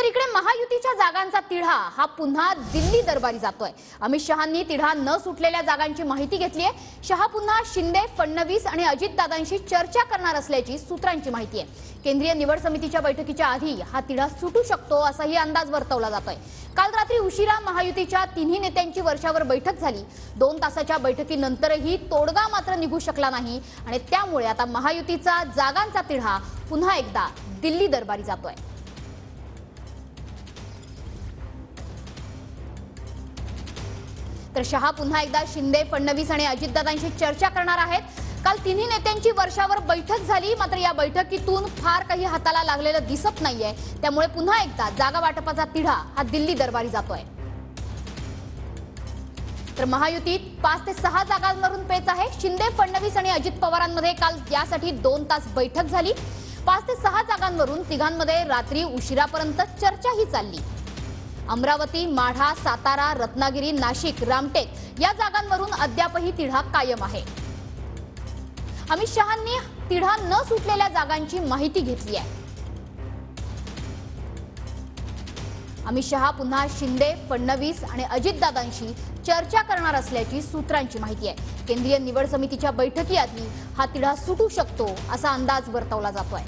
तर इकडे महायुतीच्या जागांचा तिढा हा पुन्हा दिल्ली दरबारी जातोय। अमित शहांनी तिढा न सुटलेल्या जागांची माहिती घेतली आहे। शहा पुन्हा शिंदे, फडणवीस आणि अजितदादांशी चर्चा करणार असल्याची सूत्रांची माहिती आहे। केंद्रीय निवड समितीच्या बैठकीच्या आधी हा तिढा सुटू शकतो असाही अंदाज वर्तवला जातोय। काल रात्री उशिरा महायुतीच्या तिन्ही नेत्यांची वर्षावर बैठक झाली। 2 तासाच्या बैठकीनंतरही तोडगा मात्र निघू शकला नाही आणि त्यामुळे आता महायुतीचा जागांचा तिढा पुन्हा एकदा दिल्ली दरबारी जातोय। तर शहा पुन्हा एकदा शिंदे, फडणवीस आणि अजितदादांशी चर्चा करणार आहेत। काल तिन्ही नेत्यांची वर्षावर बैठक झाली, मात्र या बैठकीतून फार काही हाताला लागलेलं दिसत नाहीये। त्यामुळे पुन्हा एकदा जागा वाटपाचा तिढा हा दिल्ली दरबारी जातोय। तर महायुतीत 5 ते 6 जागांवरून पेच आहे। शिंदे, फडणवीस आणि अजित पवारांमध्ये काल यासाठी 2 तास बैठक झाली। 5 ते 6 जागांवरून तिघांमध्ये रात्री उशिरापर्यंत चर्चाही चालली। अमरावती, माढा, सातारा, रत्नागिरी, नाशिक, रामटेक या जागांवरून अद्यापही तिढा कायम आहे। अमित शहांनी तिढा न सुटलेल्या जागांची माहिती घेतली आहे। अमित शहा पुन्हा शिंदे, फडणवीस आणि अजितदादांशी चर्चा करणार असल्याची सूत्रांची माहिती आहे। केंद्रीय निवड समितीच्या बैठकीआधी हा तिढा सुटू शकतो असा अंदाज वर्तवला जातोय।